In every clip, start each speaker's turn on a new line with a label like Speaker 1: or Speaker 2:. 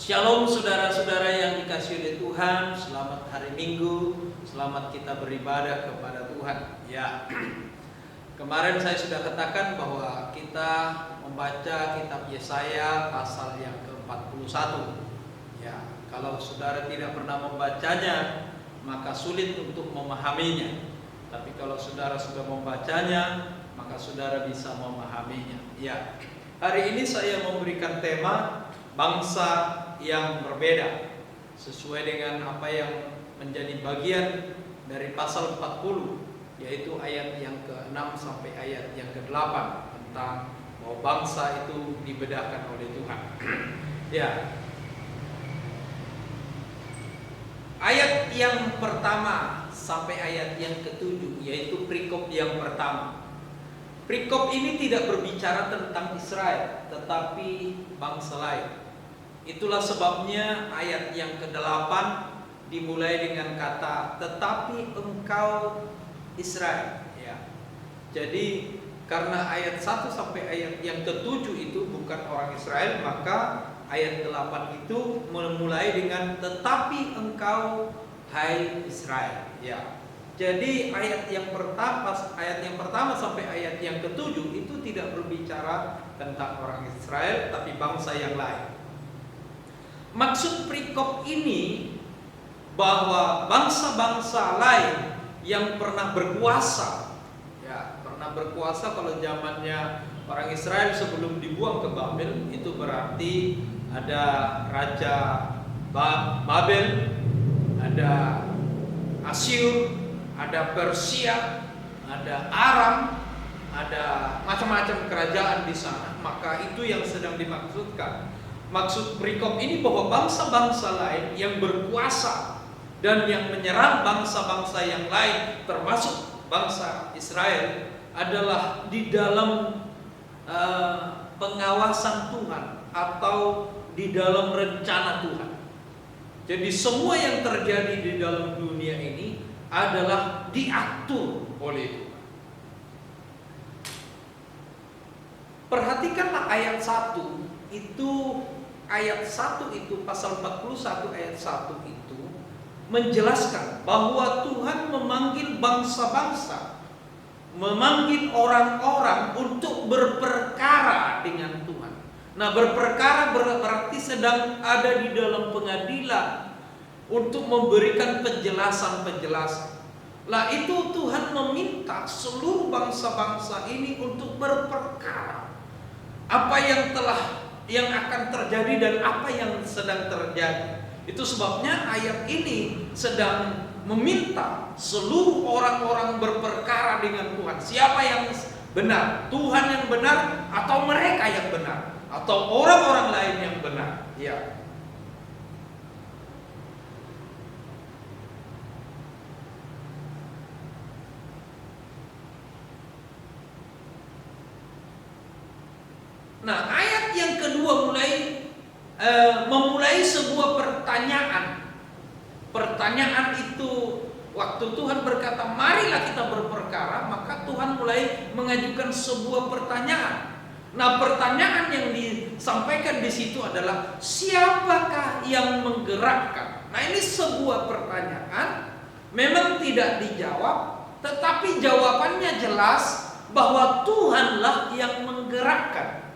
Speaker 1: Shalom saudara-saudara yang dikasihi oleh Tuhan, selamat hari Minggu, selamat kita beribadah kepada Tuhan. Ya, kemarin saya sudah katakan bahwa kita membaca kitab Yesaya pasal yang ke-41. Ya, kalau saudara tidak pernah membacanya, maka sulit untuk memahaminya. Tapi kalau saudara sudah membacanya, maka saudara bisa memahaminya. Ya, hari ini saya memberikan tema bangsa yang berbeda, sesuai dengan apa yang menjadi bagian dari pasal 40, yaitu ayat yang ke-6 sampai ayat yang ke-8 tentang bahwa bangsa itu dibedakan oleh Tuhan. Ya, ayat yang pertama sampai ayat yang ke-7, yaitu perikop yang pertama. Perikop ini tidak berbicara tentang Israel, tetapi bangsa lain. Itulah sebabnya ayat yang ke-8 dimulai dengan kata tetapi engkau Israel. Ya. Jadi karena ayat 1 sampai ayat yang ke-7 itu bukan orang Israel, maka ayat 8 itu memulai dengan tetapi engkau hai Israel. Ya. Jadi ayat yang pertama sampai ayat yang ke-7 itu tidak berbicara tentang orang Israel, tapi bangsa yang lain. Maksud perikop ini bahwa bangsa-bangsa lain yang pernah berkuasa, ya, pernah berkuasa kalau zamannya orang Israel sebelum dibuang ke Babel, itu berarti ada Raja Babel, ada Asyur, ada Persia, ada Aram, ada macam-macam kerajaan di sana. Maka itu yang sedang dimaksudkan. Maksud perikop ini bahwa bangsa-bangsa lain yang berkuasa dan yang menyerang bangsa-bangsa yang lain, termasuk bangsa Israel, adalah di dalam pengawasan Tuhan atau di dalam rencana Tuhan. Jadi semua yang terjadi di dalam dunia ini adalah diatur oleh Tuhan. Perhatikanlah ayat 1 itu. Ayat 1 itu, pasal 41 ayat 1 itu menjelaskan bahwa Tuhan memanggil bangsa-bangsa, memanggil orang-orang untuk berperkara dengan Tuhan. Nah, berperkara berarti sedang ada di dalam pengadilan untuk memberikan penjelasan-penjelasan. Lah itu Tuhan meminta seluruh bangsa-bangsa ini untuk berperkara. Apa yang akan terjadi dan apa yang sedang terjadi. Itu sebabnya ayat ini sedang meminta seluruh orang-orang berperkara dengan Tuhan. Siapa yang benar? Tuhan yang benar atau mereka yang benar? Atau orang-orang lain yang benar? Ya. Nah, ayat yang kedua memulai sebuah pertanyaan. Pertanyaan itu waktu Tuhan berkata, "Marilah kita berperkara," maka Tuhan mulai mengajukan sebuah pertanyaan. Nah, pertanyaan yang disampaikan di situ adalah siapakah yang menggerakkan? Nah, ini sebuah pertanyaan memang tidak dijawab, tetapi jawabannya jelas bahwa Tuhanlah yang menggerakkan.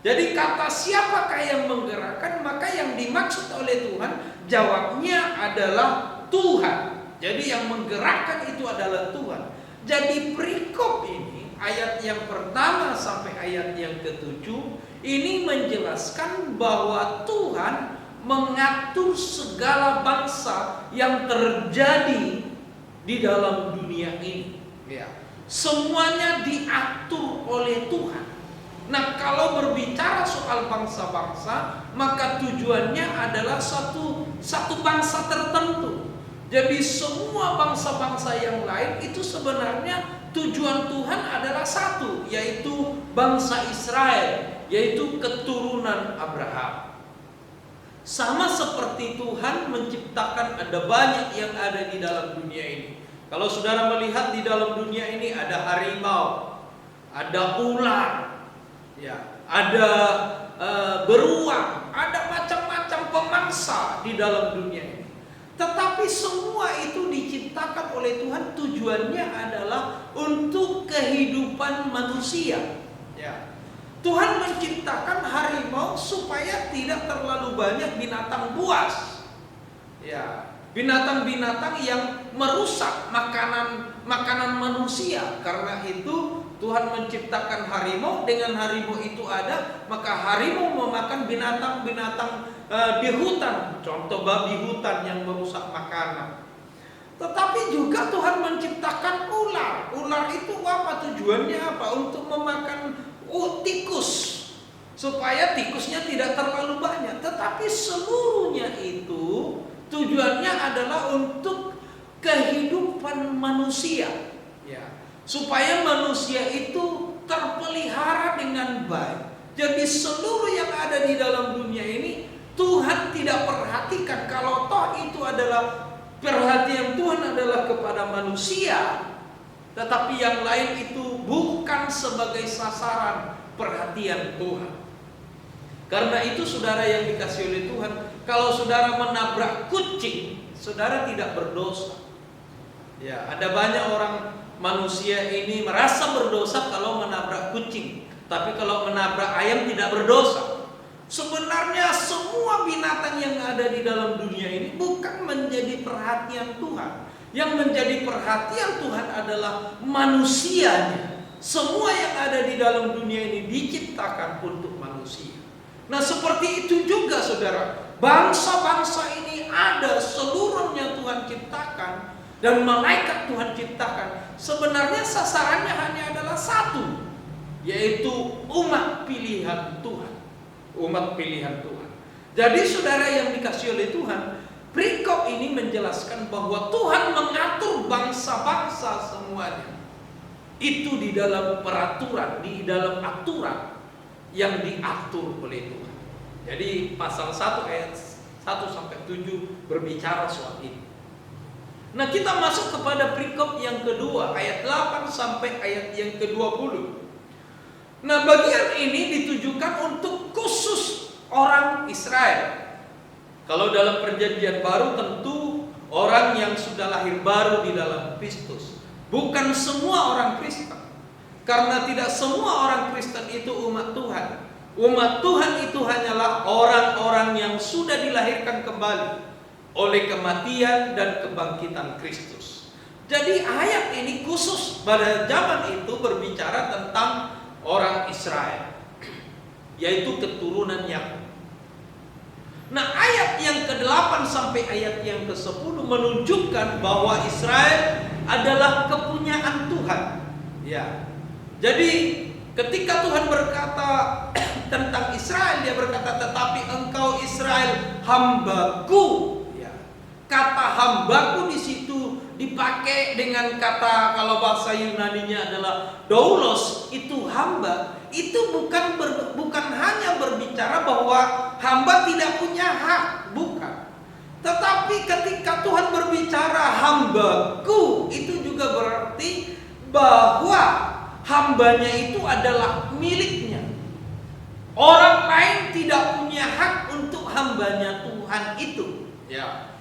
Speaker 1: Jadi kata siapakah yang menggerakkan, maka yang dimaksud oleh Tuhan jawabnya adalah Tuhan. Jadi yang menggerakkan itu adalah Tuhan. Jadi perikop ini ayat yang pertama sampai ayat yang ke-7 ini menjelaskan bahwa Tuhan mengatur segala bangsa yang terjadi di dalam dunia ini. Ya. Semuanya diatur oleh Tuhan. Nah, kalau berbicara soal bangsa-bangsa, maka tujuannya adalah satu bangsa tertentu. Jadi semua bangsa-bangsa yang lain itu sebenarnya tujuan Tuhan adalah satu, yaitu bangsa Israel, yaitu keturunan Abraham. Sama seperti Tuhan menciptakan ada banyak yang ada di dalam dunia ini. Kalau saudara melihat di dalam dunia ini ada harimau, ada ular, ya, ada beruang, ada macam-macam bangsa di dalam dunia ini. Tetapi semua itu diciptakan oleh Tuhan, tujuannya adalah untuk kehidupan manusia. Ya. Tuhan menciptakan harimau supaya tidak terlalu banyak binatang buas. Ya, binatang-binatang yang merusak makanan manusia. Karena itu Tuhan menciptakan harimau, dengan harimau itu ada, maka harimau memakan binatang-binatang di hutan, contoh babi hutan yang merusak makanan. Tetapi juga Tuhan menciptakan ular. Ular itu apa? Tujuannya apa? Untuk memakan tikus, supaya tikusnya tidak terlalu banyak. Tetapi seluruhnya itu tujuannya adalah untuk kehidupan manusia, ya, supaya manusia itu terpelihara dengan baik. Jadi seluruh yang ada di dalam dunia ini Tuhan tidak perhatikan. Kalau toh itu adalah perhatian Tuhan adalah kepada manusia, tetapi yang lain itu bukan sebagai sasaran perhatian Tuhan. Karena itu saudara yang dikasihi oleh Tuhan, kalau saudara menabrak kucing, saudara tidak berdosa. Ya, ada banyak orang manusia ini merasa berdosa kalau menabrak kucing, tapi kalau menabrak ayam tidak berdosa. Sebenarnya semua binatang yang ada di dalam dunia ini bukan menjadi perhatian Tuhan. Yang menjadi perhatian Tuhan adalah manusianya. Semua yang ada di dalam dunia ini diciptakan untuk manusia. Nah, seperti itu juga saudara, bangsa-bangsa ini ada, seluruhnya Tuhan ciptakan, dan malaikat Tuhan ciptakan. Sebenarnya sasarannya hanya adalah satu, yaitu umat pilihan Tuhan. Umat pilihan Tuhan. Jadi saudara yang dikasihi oleh Tuhan, perikop ini menjelaskan bahwa Tuhan mengatur bangsa-bangsa semuanya. Itu di dalam peraturan, di dalam aturan yang diatur oleh Tuhan. Jadi pasal 1 ayat 1 sampai 7 berbicara soal ini. Nah, kita masuk kepada perikop yang kedua, ayat 8 sampai ayat yang ke-20. Nah, bagian ini ditujukan untuk khusus orang Israel. Kalau dalam perjanjian baru tentu orang yang sudah lahir baru di dalam Kristus. Bukan semua orang Kristen. Karena tidak semua orang Kristen itu umat Tuhan. Umat Tuhan itu hanyalah orang-orang yang sudah dilahirkan kembali oleh kematian dan kebangkitan Kristus. Jadi ayat ini khusus pada zaman itu berbicara tentang orang Israel, yaitu keturunan Yakub. Nah, ayat yang ke-8 sampai ayat yang ke-10 menunjukkan bahwa Israel adalah kepunyaan Tuhan. Ya. Jadi ketika Tuhan berkata tentang Israel, dia berkata, "Tetapi engkau Israel hambaku." Ya. Kata hambaku di situ dipakai dengan kata, kalau bahasa Yunaninya adalah doulos, itu hamba. Itu bukan hanya berbicara bahwa hamba tidak punya hak, bukan. Tetapi ketika Tuhan berbicara hambaku, itu juga berarti bahwa hambanya itu adalah miliknya. Orang lain tidak punya hak untuk hambanya Tuhan itu. Ya.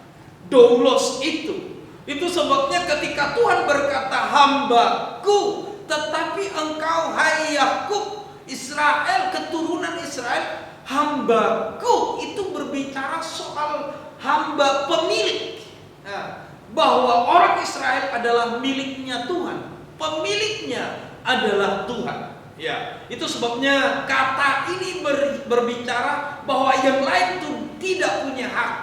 Speaker 1: Doulos itu. Itu sebabnya ketika Tuhan berkata hambaku, tetapi engkau hai Yakub, Israel, keturunan Israel, hambaku, itu berbicara soal hamba pemilik. Nah, bahwa orang Israel adalah miliknya Tuhan, pemiliknya adalah Tuhan. Ya, itu sebabnya kata ini berbicara bahwa yang lain itu tidak punya hak.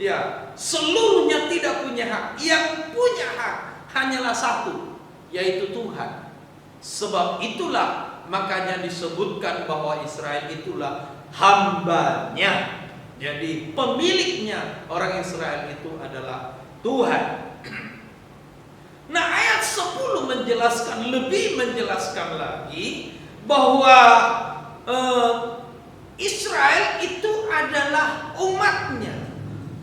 Speaker 1: Ya, seluruhnya tidak punya hak. Yang punya hak hanyalah satu, yaitu Tuhan. Sebab itulah makanya disebutkan bahwa Israel itulah hambanya. Jadi pemiliknya orang Israel itu adalah Tuhan. Nah, ayat 10 lebih menjelaskan lagi bahwa Israel itu adalah umatnya.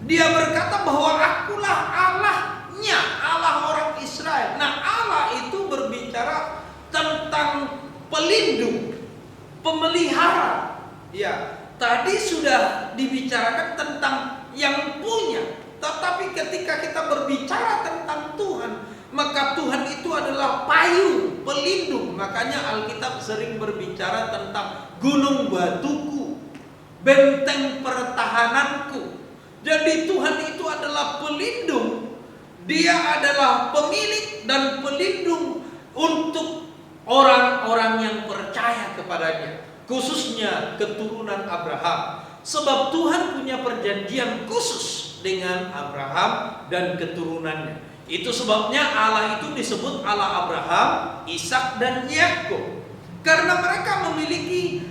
Speaker 1: Dia berkata bahwa akulah Allahnya, Allah orang Israel. Nah, Allah itu berbicara tentang pelindung, pemelihara. Ya, tadi sudah dibicarakan tentang yang punya. Tetapi ketika kita berbicara tentang Tuhan, maka Tuhan itu adalah payung, pelindung. Makanya Alkitab sering berbicara tentang gunung batuku, benteng pertahananku. Jadi Tuhan itu adalah pelindung. Dia adalah pemilik dan pelindung untuk orang-orang yang percaya kepadanya, khususnya keturunan Abraham. Sebab Tuhan punya perjanjian khusus dengan Abraham dan keturunannya. Itu sebabnya Allah itu disebut Allah Abraham, Ishak dan Yakub. Karena mereka memiliki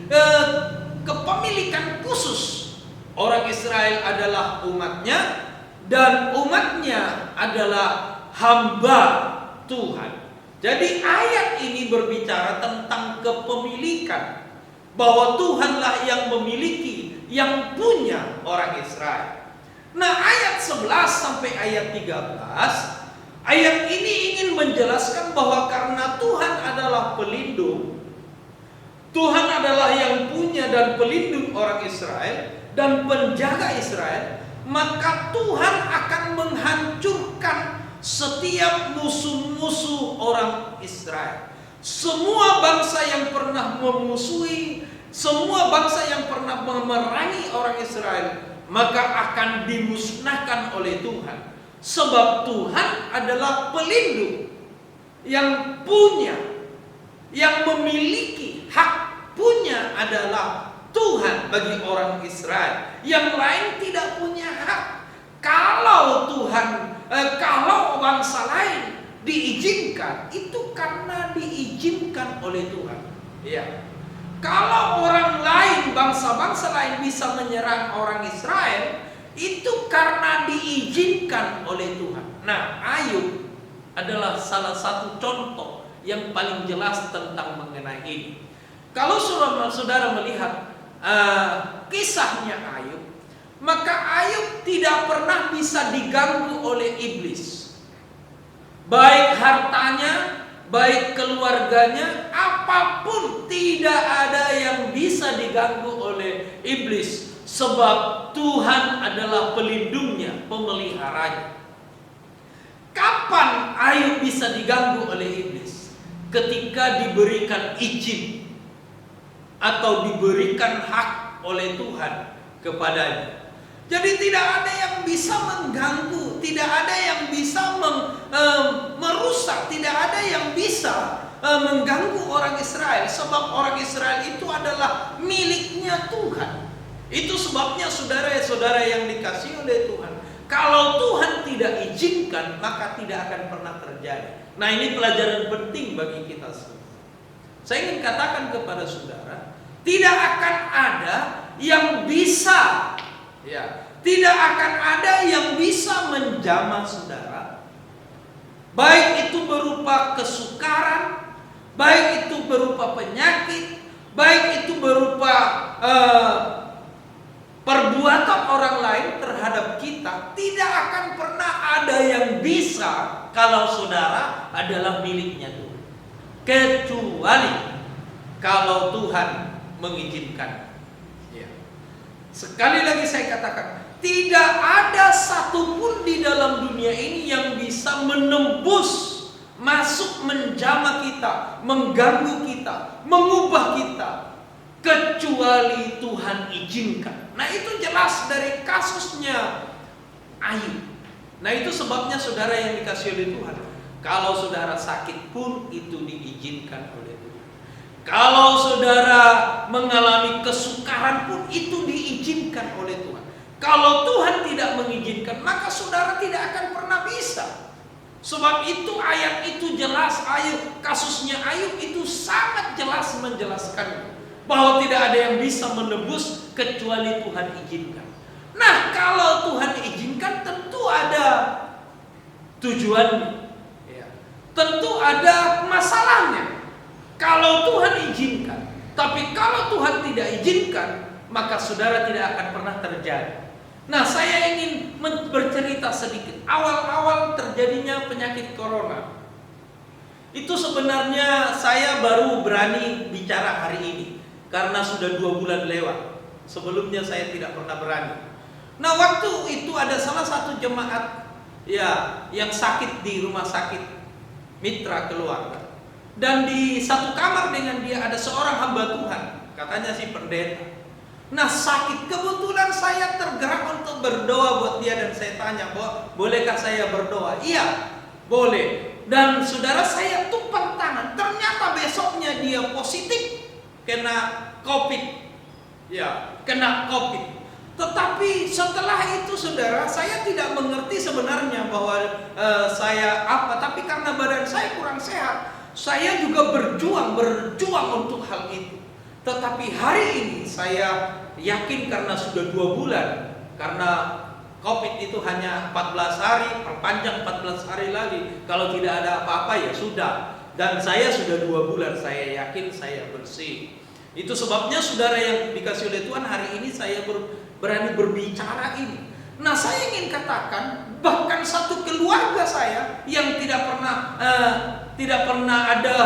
Speaker 1: kepemilikan khusus. Orang Israel adalah umatnya, dan umatnya adalah hamba Tuhan. Jadi ayat ini berbicara tentang kepemilikan, bahwa Tuhanlah yang memiliki, yang punya orang Israel. Nah, ayat 11 sampai ayat 13, ayat ini ingin menjelaskan bahwa karena Tuhan adalah pelindung, Tuhan adalah yang punya dan pelindung orang Israel dan penjaga Israel, maka Tuhan akan menghancurkan setiap musuh-musuh orang Israel. Semua bangsa yang pernah memusuhi, semua bangsa yang pernah memerangi orang Israel, maka akan dimusnahkan oleh Tuhan. Sebab Tuhan adalah pelindung yang punya, yang memiliki hak punya adalah Tuhan bagi orang Israel. Yang lain tidak punya hak. Kalau Tuhan, kalau bangsa lain diizinkan, itu karena diizinkan oleh Tuhan. Ya. Kalau orang lain, bangsa-bangsa lain bisa menyerang orang Israel, itu karena diizinkan oleh Tuhan. Nah, Ayub adalah salah satu contoh yang paling jelas tentang mengenai ini. Kalau saudara melihat kisahnya Ayub, maka Ayub tidak pernah bisa diganggu oleh iblis. Baik hartanya, baik keluarganya, apapun tidak ada yang bisa diganggu oleh iblis. Sebab Tuhan adalah pelindungnya, pemeliharanya. Kapan Ayub bisa diganggu oleh iblis? Ketika diberikan izin atau diberikan hak oleh Tuhan kepadanya. Jadi tidak ada yang bisa mengganggu, tidak ada yang bisa merusak, tidak ada yang bisa mengganggu orang Israel. Sebab orang Israel itu adalah miliknya Tuhan. Itu sebabnya saudara-saudara yang dikasihi oleh Tuhan, kalau Tuhan tidak izinkan, maka tidak akan pernah terjadi. Nah, ini pelajaran penting bagi kita semua. Saya ingin katakan kepada saudara, tidak akan ada yang bisa, ya, tidak akan ada yang bisa menjamah saudara. Baik itu berupa kesukaran, baik itu berupa penyakit, baik itu berupa perbuatan orang lain terhadap kita, tidak akan pernah ada yang bisa kalau saudara adalah miliknya Tuhan. Kecuali kalau Tuhan mengizinkan. Ya. Sekali lagi saya katakan, tidak ada satupun di dalam dunia ini yang bisa menembus, masuk menjamah kita, mengganggu kita, mengubah kita, kecuali Tuhan izinkan. Nah, itu jelas dari kasusnya Ayub. Nah, itu sebabnya saudara yang dikasihi oleh Tuhan, kalau saudara sakit pun itu diizinkan oleh Tuhan. Kalau saudara mengalami kesukaran pun itu diizinkan oleh Tuhan. Kalau Tuhan tidak mengizinkan, maka saudara tidak akan pernah bisa. Sebab itu ayat itu jelas, Ayub, kasusnya Ayub itu sangat jelas menjelaskan bahwa tidak ada yang bisa menebus kecuali Tuhan izinkan. Nah, kalau Tuhan izinkan tentu ada tujuannya, ya. Tentu ada masalahnya. Kalau Tuhan izinkan, tapi kalau Tuhan tidak izinkan, maka saudara tidak akan pernah terjadi. Nah, saya ingin bercerita sedikit. Awal-awal terjadinya penyakit corona, itu sebenarnya saya baru berani bicara hari ini, karena sudah 2 bulan lewat. Sebelumnya saya tidak pernah berani. Nah, waktu itu ada salah satu jemaat ya yang sakit di rumah sakit mitra keluarga. Dan di satu kamar dengan dia ada seorang hamba Tuhan, katanya si pendeta. Nah, sakit, kebetulan saya tergerak untuk berdoa buat dia dan saya tanya, bolehkah saya berdoa? Iya, boleh. Dan saudara, saya tumpang tangan. Ternyata besoknya dia positif kena COVID. Ya, kena COVID. Tetapi setelah itu saudara, saya tidak mengerti sebenarnya bahwa saya apa. Tapi karena badan saya kurang sehat, saya juga berjuang untuk hal itu. Tetapi hari ini saya yakin karena sudah 2 bulan. Karena COVID itu hanya 14 hari, perpanjang 14 hari lagi. Kalau tidak ada apa-apa ya sudah. Dan saya sudah 2 bulan, saya yakin saya bersih. Itu sebabnya saudara yang dikasih oleh Tuhan, hari ini saya berani berbicara ini. Nah, saya ingin katakan bahkan satu keluarga saya yang tidak pernah ada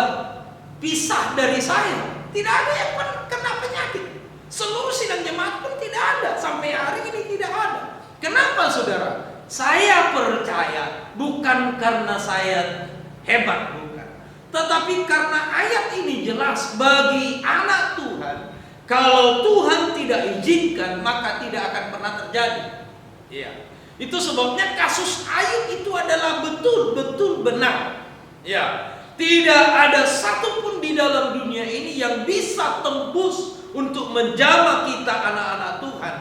Speaker 1: pisah dari saya, tidak ada yang kena penyakit. Seluruh sidang jemaat pun tidak ada, sampai hari ini tidak ada. Kenapa saudara? Saya percaya bukan karena saya hebat, bukan, tetapi karena ayat ini jelas bagi anak Tuhan. Kalau Tuhan tidak izinkan, maka tidak akan pernah terjadi. Ya, itu sebabnya kasus Ayub itu adalah betul-betul benar. Ya, tidak ada satupun di dalam dunia ini yang bisa tembus untuk menjamah kita anak-anak Tuhan,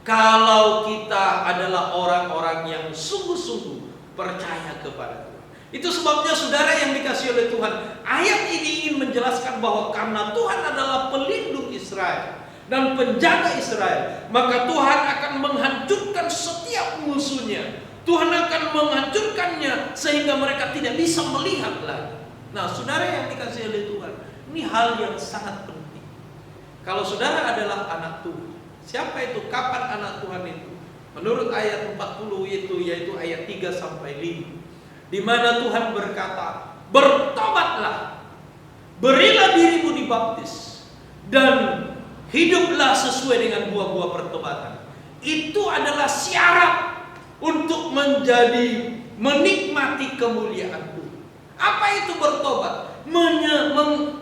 Speaker 1: kalau kita adalah orang-orang yang sungguh-sungguh percaya kepada Tuhan. Itu sebabnya saudara yang dikasih oleh Tuhan, ayat ini ingin menjelaskan bahwa karena Tuhan adalah pelindung Israel dan penjaga Israel, maka Tuhan akan menghancurkan setiap musuhnya. Tuhan akan menghancurkannya sehingga mereka tidak bisa melihat lagi. Nah, saudara yang dikasih oleh Tuhan, ini hal yang sangat penting. Kalau saudara adalah anak Tuhan, siapa itu? Kapan anak Tuhan itu? Menurut ayat 40 itu, yaitu ayat 3 sampai 5. Di mana Tuhan berkata, bertobatlah, berilah dirimu dibaptis, dan hiduplah sesuai dengan buah-buah pertobatan. Itu adalah syarat untuk menikmati kemuliaan Tuhan. Apa itu bertobat?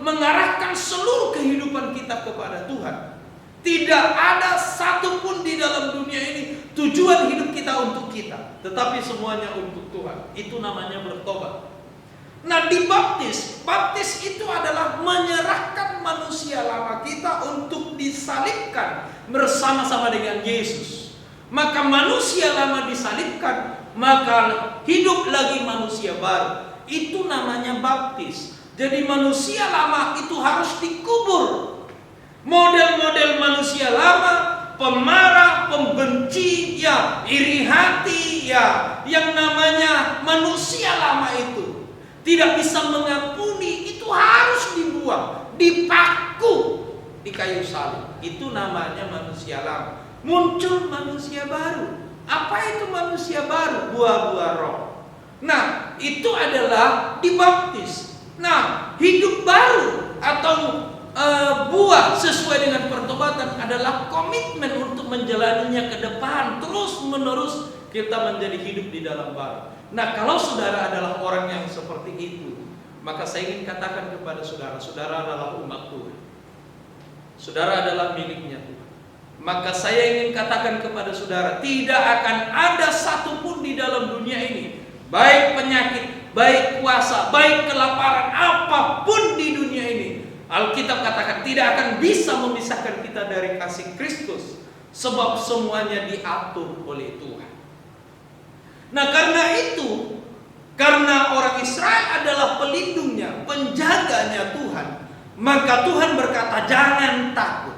Speaker 1: Mengarahkan seluruh kehidupan kita kepada Tuhan. Tidak ada satupun di dalam dunia ini tujuan hidup kita untuk kita, tetapi semuanya untuk Tuhan. Itu namanya bertobat. Nah, dibaptis, baptis itu adalah menyerahkan manusia lama kita untuk disalibkan bersama-sama dengan Yesus. Maka manusia lama disalibkan, maka hidup lagi manusia baru. Itu namanya baptis. Jadi manusia lama itu harus dikubur. Model-model manusia lama, pemarah, pembenci, ya, iri hati, ya, yang namanya manusia lama itu tidak bisa mengampuni, itu harus dibuang, dipaku di kayu salib. Itu namanya manusia lama. Muncul manusia baru. Apa itu manusia baru? Buah-buah roh. Nah, itu adalah dibaptis. Nah, hidup baru atau buah sesuai dengan pertobatan adalah komitmen untuk menjalaninya ke depan. Terus menerus kita menjadi hidup di dalam baru. Nah, kalau saudara adalah orang yang seperti itu, maka saya ingin katakan kepada saudara, saudara adalah umat Tuhan. Saudara adalah miliknya Tuhan. Maka saya ingin katakan kepada saudara, tidak akan ada satupun di dalam dunia ini, baik penyakit, baik kuasa, baik kelaparan, apapun di dunia ini, Alkitab katakan tidak akan bisa memisahkan kita dari kasih Kristus, sebab semuanya diatur oleh Tuhan. Nah, karena itu, karena orang Israel adalah pelindungnya, penjaganya Tuhan, maka Tuhan berkata jangan takut.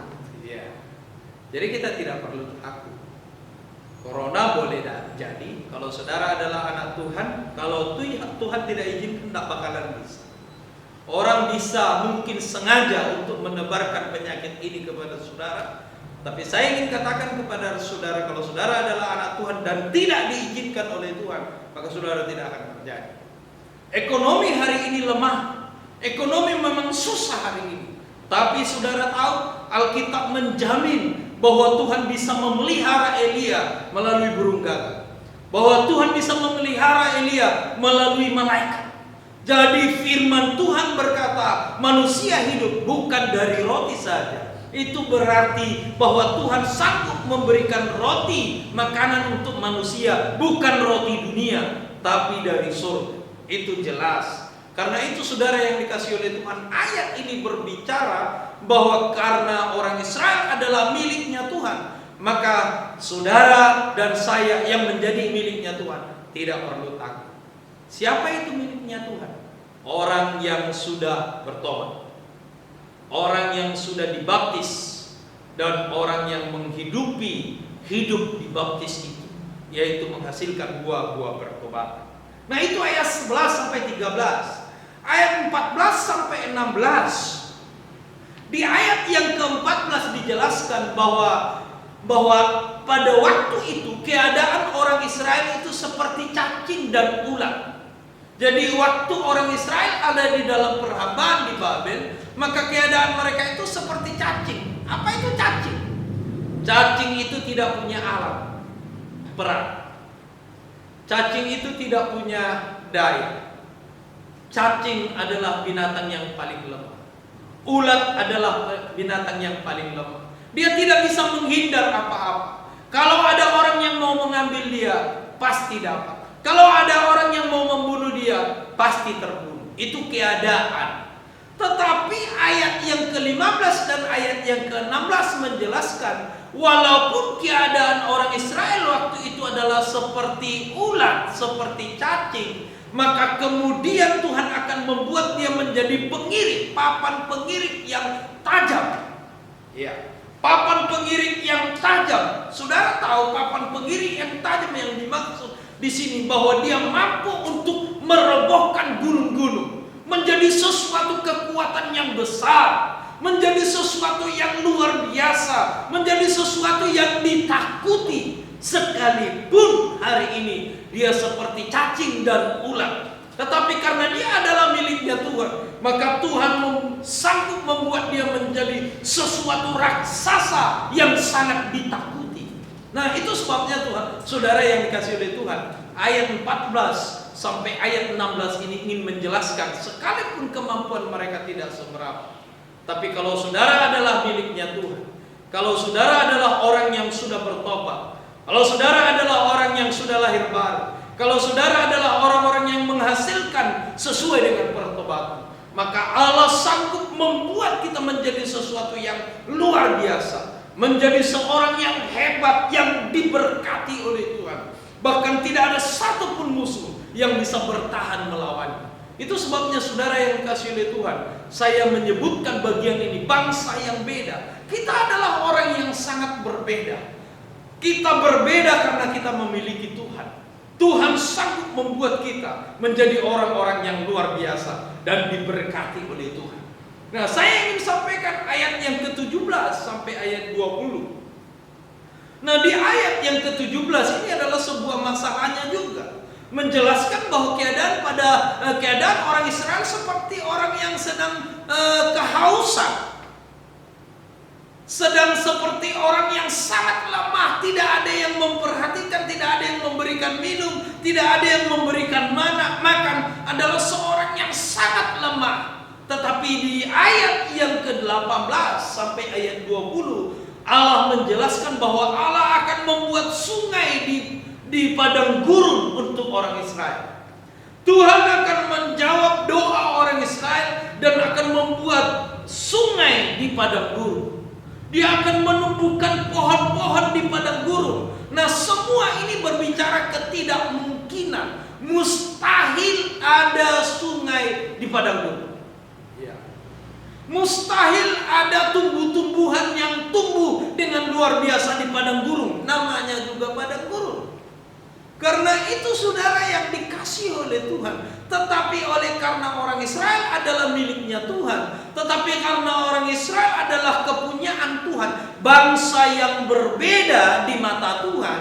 Speaker 1: Jadi kita tidak perlu takut. Corona boleh jadi, kalau saudara adalah anak Tuhan, kalau Tuhan tidak izinkan, tidak bakalan bisa. Orang bisa mungkin sengaja untuk menebarkan penyakit ini kepada saudara. Tapi saya ingin katakan kepada saudara, kalau saudara adalah anak Tuhan dan tidak diizinkan oleh Tuhan, maka saudara tidak akan terjadi. Ekonomi hari ini lemah. Ekonomi memang susah hari ini. Tapi saudara tahu, Alkitab menjamin bahwa Tuhan bisa memelihara Elia melalui burung gagak, bahwa Tuhan bisa memelihara Elia melalui malaikat. Jadi firman Tuhan berkata, manusia hidup bukan dari roti saja. Itu berarti bahwa Tuhan sanggup memberikan roti, makanan untuk manusia, bukan roti dunia, tapi dari surga. Itu jelas. Karena itu saudara yang dikasihi oleh Tuhan, ayat ini berbicara bahwa karena orang Israel adalah miliknya Tuhan, maka saudara dan saya yang menjadi miliknya Tuhan tidak perlu takut. Siapa itu miliknya Tuhan? Orang yang sudah bertobat, orang yang sudah dibaptis, dan orang yang menghidupi hidup dibaptis itu, yaitu menghasilkan buah-buah pertobatan. Nah itu ayat 11 sampai 13. Ayat 14 sampai 16. Di ayat yang ke-14 dijelaskan bahwa pada waktu itu keadaan orang Israel itu seperti cacing dan ulat. Jadi waktu orang Israel ada di dalam perhambaan di Babel, maka keadaan mereka itu seperti cacing. Apa itu cacing? Cacing itu tidak punya alat peran. Cacing itu tidak punya daya. Cacing adalah binatang yang paling lemah. Ulat adalah binatang yang paling lemah. Dia tidak bisa menghindar apa-apa. Kalau ada orang yang mau mengambil dia, pasti dapat. Kalau ada orang yang mau membunuh dia, pasti terbunuh. Itu keadaan. Tetapi ayat yang ke-15 dan ayat yang ke-16 menjelaskan, walaupun keadaan orang Israel waktu itu adalah seperti ulat, seperti cacing, maka kemudian Tuhan akan membuat dia menjadi pengirik, papan pengirik yang tajam. Ya, papan pengirik yang tajam. Saudara tahu papan pengirik yang tajam yang dimaksud di sini, bahwa dia mampu untuk merobohkan gunung-gunung, menjadi sesuatu kekuatan yang besar, menjadi sesuatu yang luar biasa, menjadi sesuatu yang ditakuti. Sekalipun hari ini dia seperti cacing dan ulat, tetapi karena dia adalah miliknya Tuhan, maka Tuhan sanggup membuat dia menjadi sesuatu raksasa yang sangat ditakuti. Nah itu sebabnya Tuhan, saudara yang dikasihi oleh Tuhan, ayat 14 sampai ayat 16 ini ingin menjelaskan, sekalipun kemampuan mereka tidak seberapa, tapi kalau saudara adalah miliknya Tuhan, kalau saudara adalah orang yang sudah bertobat, kalau saudara adalah orang yang sudah lahir baru, kalau saudara adalah orang-orang yang menghasilkan sesuai dengan pertobatan, maka Allah sanggup membuat kita menjadi sesuatu yang luar biasa, menjadi seorang yang hebat, yang diberkati oleh Tuhan. Bahkan tidak ada satupun musuh yang bisa bertahan melawannya. Itu sebabnya saudara yang dikasihi oleh Tuhan, saya menyebutkan bagian ini, bangsa yang beda. Kita adalah orang yang sangat berbeda. Kita berbeda karena kita memiliki Tuhan. Tuhan sanggup membuat kita menjadi orang-orang yang luar biasa dan diberkati oleh Tuhan. Nah, saya ingin sampaikan ayat yang ke-17 sampai ayat 20. Nah, di ayat yang ke-17 ini adalah sebuah masalahnya juga, menjelaskan bahwa keadaan orang Israel seperti orang yang sedang kehausan, sedang seperti orang yang sangat lemah, tidak ada yang memperhatikan, tidak ada yang memberikan minum, tidak ada yang memberikan makan, adalah seorang yang sangat lemah. Tetapi di ayat yang ke-18 sampai ayat 20, Allah menjelaskan bahwa Allah akan membuat sungai di padang gurun untuk orang Israel. Tuhan akan menjawab doa orang Israel dan akan membuat sungai di padang gurun. Dia akan menumbuhkan pohon-pohon di padang gurun. Nah, semua ini berbicara ketidakmungkinan. Mustahil ada sungai di padang gurun. Mustahil ada tumbuh-tumbuhan yang tumbuh dengan luar biasa di padang gurun. Namanya juga padang gurun. Karena itu saudara yang dikasihi oleh Tuhan. Tetapi oleh karena orang Israel adalah miliknya Tuhan, tetapi karena orang Israel adalah kepunyaan Tuhan, bangsa yang berbeda di mata Tuhan,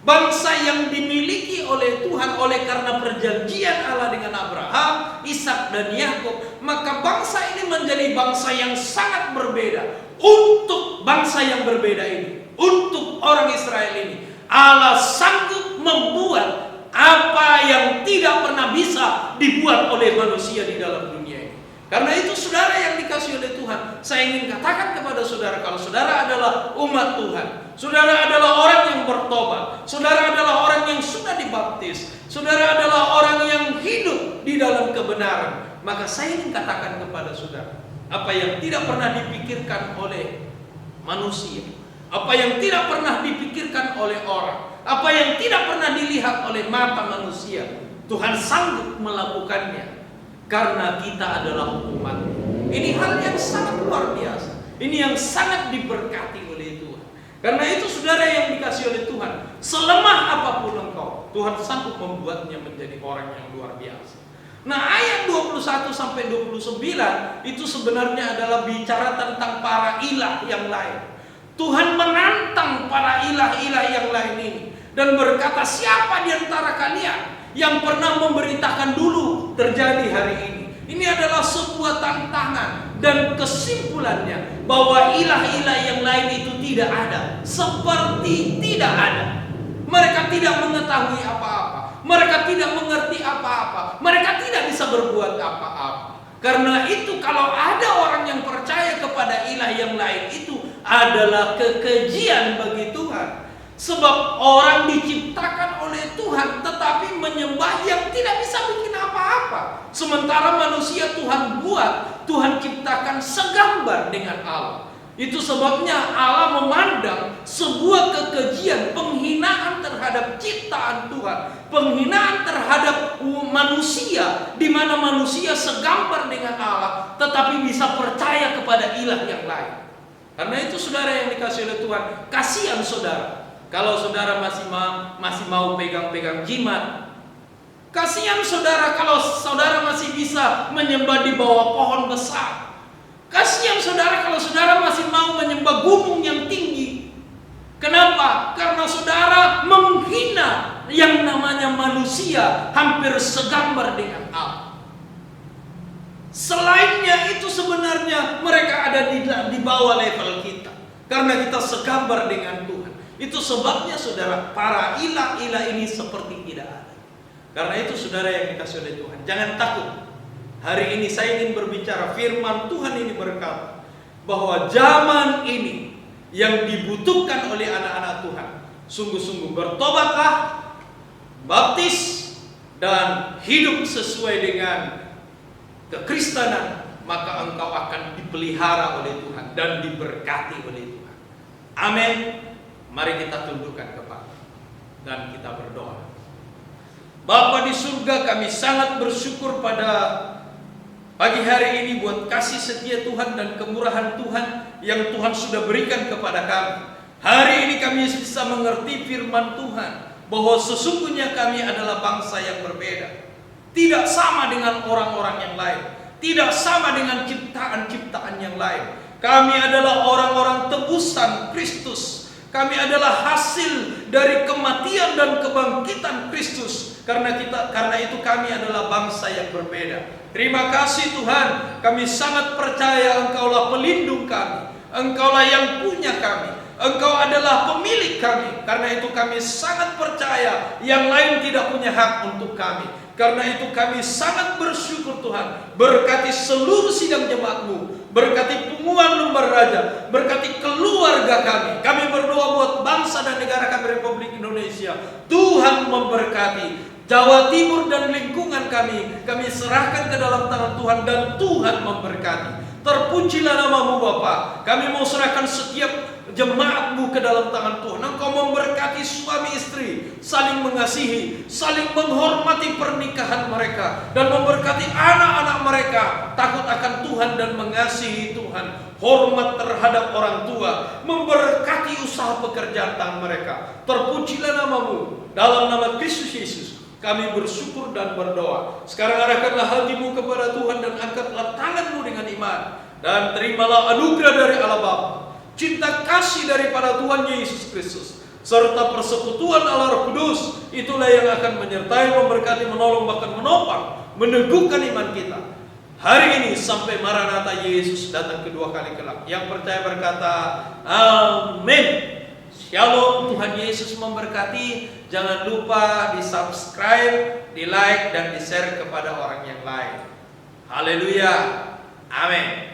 Speaker 1: Bangsa yang dimiliki oleh Tuhan oleh karena perjanjian Allah dengan Abraham, Ishak dan Yakub, maka bangsa ini menjadi bangsa yang sangat berbeda. Untuk bangsa yang berbeda ini, untuk orang Israel ini, Allah sanggup membuat apa yang tidak pernah bisa dibuat oleh manusia di dalam dunia ini. Karena itu saudara yang dikasihi oleh Tuhan, saya ingin katakan kepada saudara, kalau saudara adalah umat Tuhan, saudara adalah orang yang bertobat, saudara adalah orang yang sudah dibaptis, saudara adalah orang yang hidup di dalam kebenaran, maka saya ingin katakan kepada saudara, apa yang tidak pernah dipikirkan oleh manusia, apa yang tidak pernah dipikirkan oleh orang, apa yang tidak pernah dilihat oleh mata manusia, Tuhan sanggup melakukannya. Karena kita adalah umat. Ini hal yang sangat luar biasa. Ini yang sangat diberkati oleh Tuhan. Karena itu saudara yang dikasihi oleh Tuhan, selemah apapun engkau, Tuhan sanggup membuatnya menjadi orang yang luar biasa. Nah, ayat 21 sampai 29 itu sebenarnya adalah bicara tentang para ilah yang lain. Tuhan menantang para ilah-ilah yang lain ini dan berkata, siapa di antara kalian yang pernah memberitakan dulu terjadi hari ini? Ini adalah sebuah tantangan dan kesimpulannya bahwa ilah-ilah yang lain itu tidak ada, seperti tidak ada. Mereka tidak mengetahui apa-apa, mereka tidak mengerti apa-apa, mereka tidak bisa berbuat apa-apa. Karena itu kalau ada orang yang percaya kepada ilah yang lain, itu adalah kekejian bagi Tuhan. Sebab orang diciptakan oleh Tuhan tetapi menyembah yang tidak bisa bikin apa-apa. Sementara manusia Tuhan buat, Tuhan ciptakan segambar dengan Allah. Itu sebabnya Allah memandang sebuah kekejian, penghinaan terhadap ciptaan Tuhan, penghinaan terhadap manusia, di mana manusia segambar dengan Allah tetapi bisa percaya kepada ilah yang lain. Karena itu saudara yang dikasihi oleh Tuhan, kasihan saudara kalau saudara masih mau pegang-pegang jimat. Kasihan saudara kalau saudara masih bisa menyembah di bawah pohon besar. Kasihan saudara kalau saudara masih mau menyembah gunung yang tinggi. Kenapa? Karena saudara menghina yang namanya manusia, hampir segambar dengan Allah. Selainnya itu sebenarnya mereka ada di bawah level kita, karena kita segambar dengan Tuhan. Itu sebabnya saudara, para ilah-ilah ini seperti tidak ada. Karena itu saudara yang dikasihi oleh Tuhan, jangan takut. Hari ini saya ingin berbicara, firman Tuhan ini berkata bahwa zaman ini yang dibutuhkan oleh anak-anak Tuhan, sungguh-sungguh bertobatlah, baptis, dan hidup sesuai dengan kekristenan, maka engkau akan dipelihara oleh Tuhan dan diberkati oleh Tuhan. Amin. Mari kita tundukkan kepala dan kita berdoa. Bapa di surga, kami sangat bersyukur pada pagi hari ini buat kasih setia Tuhan dan kemurahan Tuhan yang Tuhan sudah berikan kepada kami. Hari ini kami bisa mengerti firman Tuhan bahwa sesungguhnya kami adalah bangsa yang berbeda, tidak sama dengan orang-orang yang lain, tidak sama dengan ciptaan-ciptaan yang lain. Kami adalah orang-orang tebusan Kristus. Kami adalah hasil dari kematian dan kebangkitan Kristus. Karena itu kami adalah bangsa yang berbeda. Terima kasih Tuhan, kami sangat percaya Engkaulah pelindung kami, Engkaulah yang punya kami, Engkau adalah pemilik kami. Karena itu kami sangat percaya yang lain tidak punya hak untuk kami. Karena itu kami sangat bersyukur Tuhan. Berkati seluruh sidang jemaat-Mu, berkati pengumuman lembar raja, berkati keluarga kami. Kami berdoa buat bangsa dan negara kami Republik Indonesia. Tuhan memberkati Jawa Timur dan lingkungan kami serahkan ke dalam tangan Tuhan dan Tuhan memberkati. Terpujilah nama-Mu Bapa. Kami mau serahkan setiap jemaat-Mu ke dalam tangan Tuhan. Engkau memberkati suami istri, saling mengasihi, saling menghormati pernikahan mereka, dan memberkati anak-anak mereka takut akan Tuhan dan mengasihi Tuhan, hormat terhadap orang tua, memberkati usaha pekerjaan tangan mereka. Terpujilah nama-Mu. Dalam nama Kristus Yesus kami bersyukur dan berdoa. Sekarang arahkanlah hatimu kepada Tuhan dan angkatlah tanganmu dengan iman, dan terimalah anugerah dari Allah Bapa, cinta kasih daripada Tuhan Yesus Kristus, serta persekutuan Allah Roh Kudus, itulah yang akan menyertai, memberkati, menolong, bahkan menopang, meneguhkan iman kita hari ini sampai Maranatha Yesus datang kedua kali kelak. Yang percaya berkata amin. Shalom, Tuhan Yesus memberkati. Jangan lupa di subscribe, di like, dan di share kepada orang yang lain. Haleluya, amin.